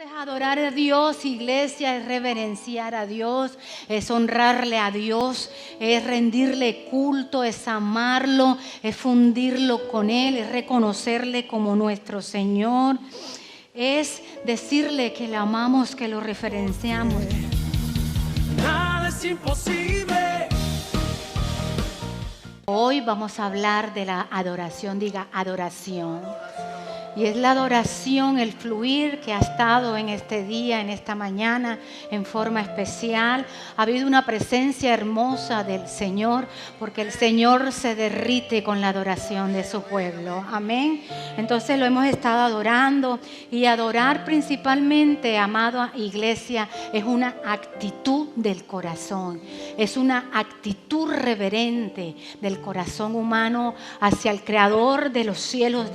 Entonces, adorar a Dios, iglesia, es reverenciar a Dios, es honrarle a Dios, es rendirle culto, es amarlo, es fundirlo con Él, es reconocerle como nuestro Señor, es decirle que le amamos, que lo reverenciamos. Nada es imposible. Hoy vamos a hablar de la adoración, diga adoración. Y es la adoración, el fluir que ha estado en este día, en esta mañana, en forma especial. Ha habido una presencia hermosa del Señor, porque el Señor se derrite con la adoración de su pueblo. Amén. Entonces lo hemos estado adorando. Y adorar principalmente, amada iglesia, es una actitud del corazón. Es una actitud reverente del corazón humano hacia el Creador de los cielos.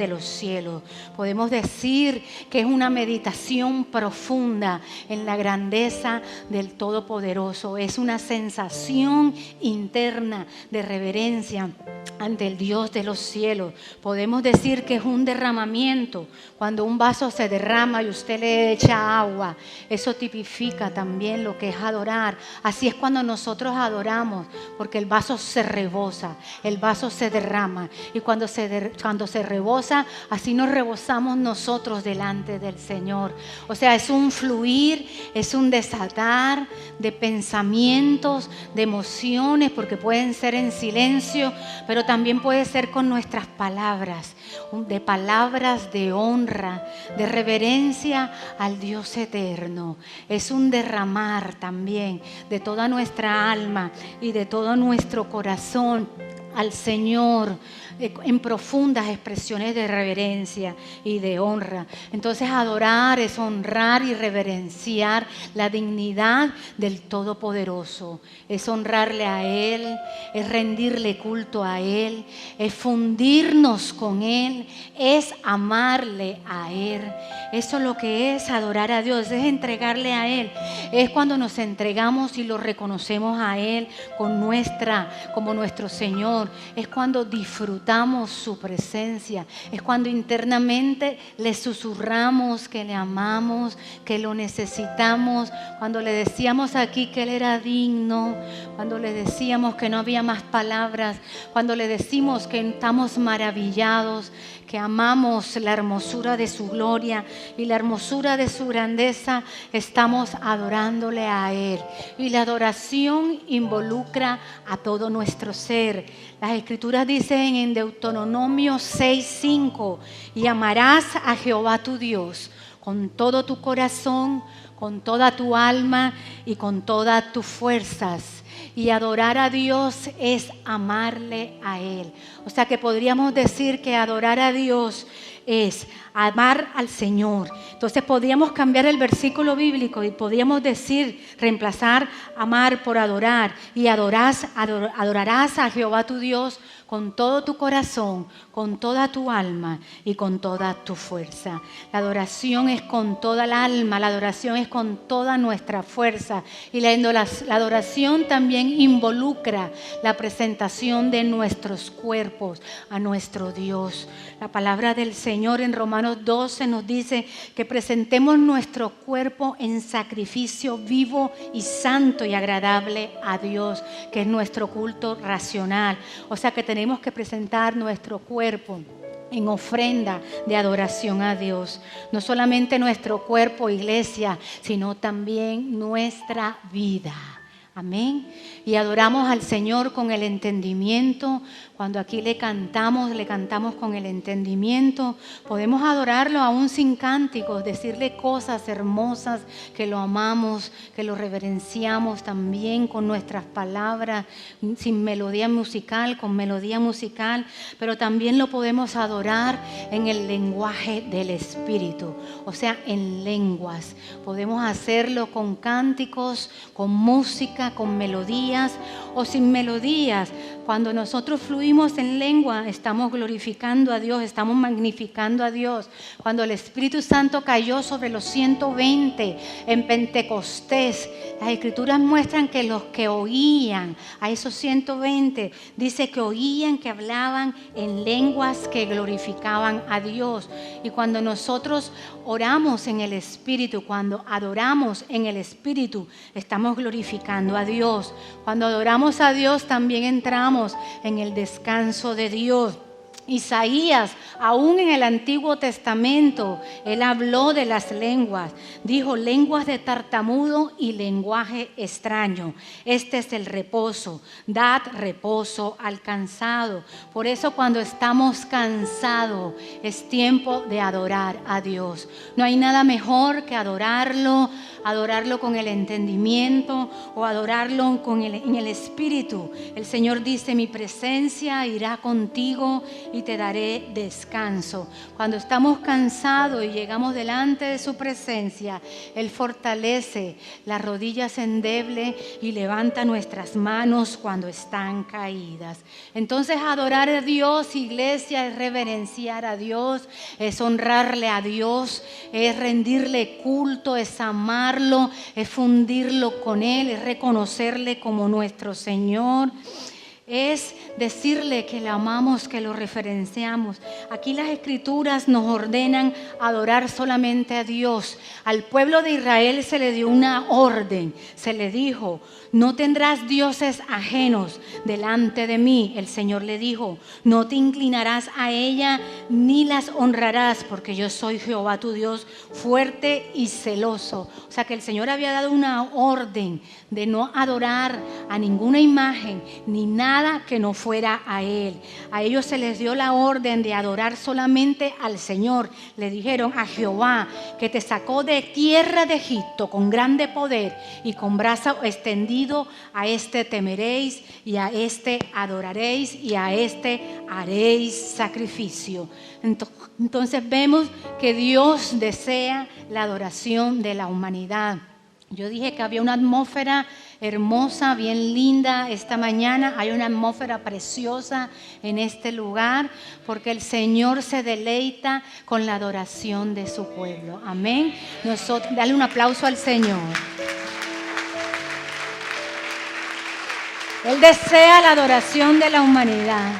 Podemos decir que es una meditación profunda en la grandeza del Todopoderoso. Es una sensación interna de reverencia ante el Dios de los cielos. Podemos decir que es un derramamiento. Cuando un vaso se derrama y usted le echa agua, eso tipifica también lo que es adorar. Así es cuando nosotros adoramos, porque el vaso se rebosa, el vaso se derrama. Y cuando se rebosa, así nos rebosamos nosotros delante del Señor. O sea, es un fluir, es un desatar de pensamientos, de emociones, porque pueden ser en silencio, pero también puede ser con nuestras palabras, de palabras de honra, de reverencia al Dios eterno. Es un derramar también de toda nuestra alma y de todo nuestro corazón al Señor en profundas expresiones de reverencia y de honra. Entonces adorar es honrar y reverenciar la dignidad del Todopoderoso. Es honrarle a Él, es rendirle culto a Él, es fundirnos con Él, es amarle a Él. Eso es lo que es adorar a Dios, es entregarle a Él. Es cuando nos entregamos y lo reconocemos a Él como nuestro Señor. Es cuando disfrutamos su presencia. Es cuando internamente le susurramos que le amamos, que lo necesitamos. Cuando le decíamos aquí que Él era digno, cuando le decíamos que no había más palabras, cuando le decimos que estamos maravillados, que amamos la hermosura de su gloria y la hermosura de su grandeza, estamos adorándole a Él. Y la adoración involucra a todo nuestro ser. Las Escrituras dicen en Deuteronomio 6:5: y amarás a Jehová tu Dios con todo tu corazón, con toda tu alma y con todas tus fuerzas. Y adorar a Dios es amarle a Él. O sea que podríamos decir que adorar a Dios es amar al Señor. Entonces podríamos cambiar el versículo bíblico y podríamos decir, reemplazar amar por adorar. Y adorarás a Jehová tu Dios con todo tu corazón, con toda tu alma y con toda tu fuerza. La adoración es con toda el alma, la adoración es con toda nuestra fuerza. Y la adoración también involucra la presentación de nuestros cuerpos a nuestro Dios. La palabra del Señor en Romanos 12 nos dice que presentemos nuestro cuerpo en sacrificio vivo y santo y agradable a Dios, que es nuestro culto racional. O sea que tenemos que presentar nuestro cuerpo en ofrenda de adoración a Dios. No solamente nuestro cuerpo, iglesia, sino también nuestra vida. Amén. Y adoramos al Señor con el entendimiento. Cuando aquí le cantamos con el entendimiento. Podemos adorarlo aún sin cánticos, decirle cosas hermosas, que lo amamos, que lo reverenciamos también con nuestras palabras, sin melodía musical, con melodía musical. Pero también lo podemos adorar en el lenguaje del Espíritu, o sea, en lenguas. Podemos hacerlo con cánticos, con música, con melodías o sin melodías. Cuando nosotros fluimos fluimos en lengua, estamos glorificando a Dios, estamos magnificando a Dios. Cuando el Espíritu Santo cayó sobre los 120 en Pentecostés, las Escrituras muestran que los que oían a esos 120, dice que oían, que hablaban en lenguas que glorificaban a Dios. Y cuando nosotros oramos en el Espíritu, cuando adoramos en el Espíritu, estamos glorificando a Dios. Cuando adoramos a Dios, también entramos en el descanso de Dios. Isaías, aún en el Antiguo Testamento, él habló de las lenguas. Dijo, lenguas de tartamudo y lenguaje extraño. Este es el reposo. Dad reposo al cansado. Por eso cuando estamos cansados, es tiempo de adorar a Dios. No hay nada mejor que adorarlo con el entendimiento o adorarlo en el Espíritu. El Señor dice, mi presencia irá contigo y te daré descanso. Cuando estamos cansados y llegamos delante de su presencia, Él fortalece las rodillas endebles y levanta nuestras manos cuando están caídas. Entonces adorar a Dios, iglesia, es reverenciar a Dios, es honrarle a Dios, es rendirle culto, es amarlo, es fundirlo con Él, es reconocerle como nuestro Señor. Es decirle que le amamos, que lo referenciamos. Aquí las Escrituras nos ordenan adorar solamente a Dios. Al pueblo de Israel se le dio una orden. Se le dijo, no tendrás dioses ajenos delante de mí. El Señor le dijo, no te inclinarás a ella ni las honrarás, porque yo soy Jehová tu Dios, fuerte y celoso. O sea que el Señor había dado una orden de no adorar a ninguna imagen ni nada que no fuera a Él. A ellos se les dio la orden de adorar solamente al Señor. Le dijeron a Jehová, que te sacó de tierra de Egipto con grande poder y con brazo extendido, a este temeréis y a este adoraréis y a este haréis sacrificio. Entonces vemos que Dios desea la adoración de la humanidad. Yo dije que había una atmósfera hermosa, bien linda esta mañana. Hay una atmósfera preciosa en este lugar porque el Señor se deleita con la adoración de su pueblo. Amén. Nosotros, dale un aplauso al Señor. Él desea la adoración de la humanidad.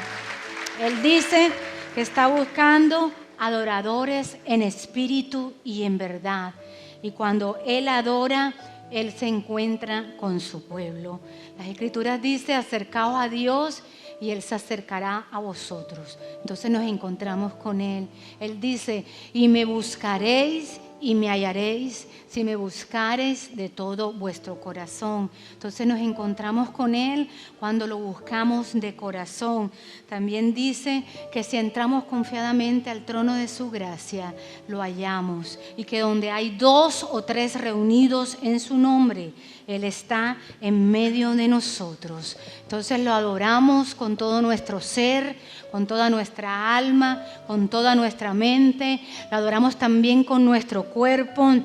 Él dice que está buscando adoradores en espíritu y en verdad. Y cuando Él adora, Él se encuentra con su pueblo. Las Escrituras dicen, acercaos a Dios y Él se acercará a vosotros. Entonces nos encontramos con Él. Él dice, y me buscaréis y me hallaréis si me buscareis de todo vuestro corazón. Entonces nos encontramos con Él cuando lo buscamos de corazón. También dice que si entramos confiadamente al trono de su gracia, lo hallamos. Y que donde hay 2 o 3 reunidos en su nombre, Él está en medio de nosotros. Entonces lo adoramos con todo nuestro ser, con toda nuestra alma, con toda nuestra mente. Lo adoramos también con nuestro cuerpo,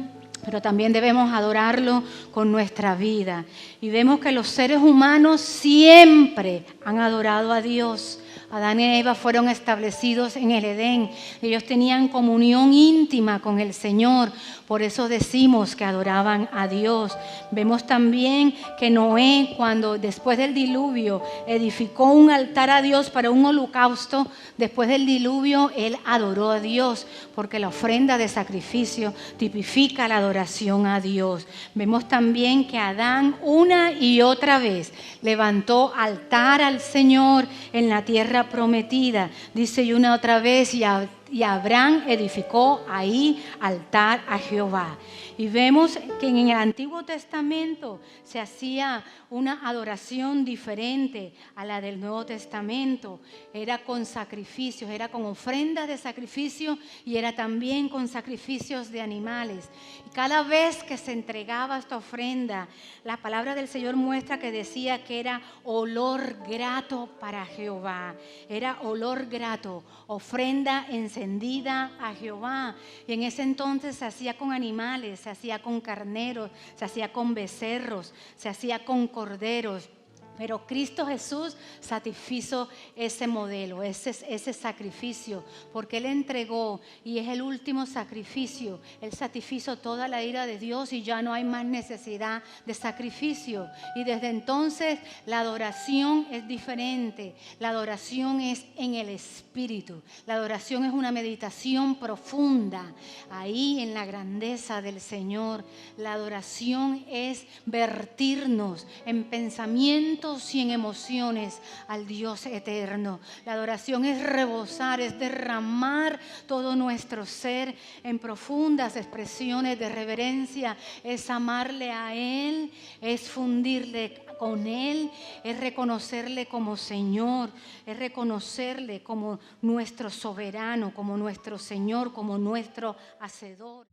pero también debemos adorarlo con nuestra vida. Y vemos que los seres humanos siempre han adorado a Dios. Adán y Eva fueron establecidos en el Edén. Ellos tenían comunión íntima con el Señor. Por eso decimos que adoraban a Dios. Vemos también que Noé, cuando después del diluvio edificó un altar a Dios para un holocausto, después del diluvio él adoró a Dios, porque la ofrenda de sacrificio tipifica la adoración a Dios. Vemos también que Adán una y otra vez levantó altar al Señor en la tierra prometida. Dice, y una otra vez, y Abraham edificó ahí altar a Jehová. Y vemos que en el Antiguo Testamento se hacía una adoración diferente a la del Nuevo Testamento. Era con sacrificios, era con ofrendas de sacrificio y era también con sacrificios de animales. Y cada vez que se entregaba esta ofrenda, la palabra del Señor muestra que decía que era olor grato para Jehová. Era olor grato, ofrenda encendida a Jehová. Y en ese entonces se hacía con animales, se hacía con carneros, se hacía con becerros, se hacía con corderos. Pero Cristo Jesús satisfizo ese modelo, ese sacrificio, porque Él entregó y es el último sacrificio. Él satisfizo toda la ira de Dios y ya no hay más necesidad de sacrificio. Y desde entonces la adoración es diferente. La adoración es en el Espíritu. La adoración es una meditación profunda ahí en la grandeza del Señor. La adoración es vertirnos en pensamientos y en emociones al Dios eterno. La adoración es rebosar, es derramar todo nuestro ser en profundas expresiones de reverencia, es amarle a Él, es fundirle con Él, es reconocerle como Señor, es reconocerle como nuestro soberano, como nuestro Señor, como nuestro Hacedor.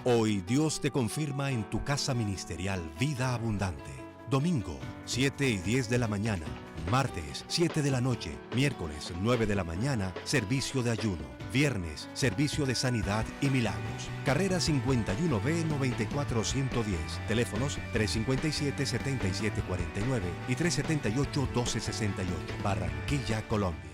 Hoy Dios te confirma en tu casa ministerial Vida Abundante. Domingo, 7 y 10 de la mañana. Martes, 7 de la noche. Miércoles, 9 de la mañana, servicio de ayuno. Viernes, servicio de sanidad y milagros. Carrera 51B 94110. Teléfonos 357-7749 y 378-1268. Barranquilla, Colombia.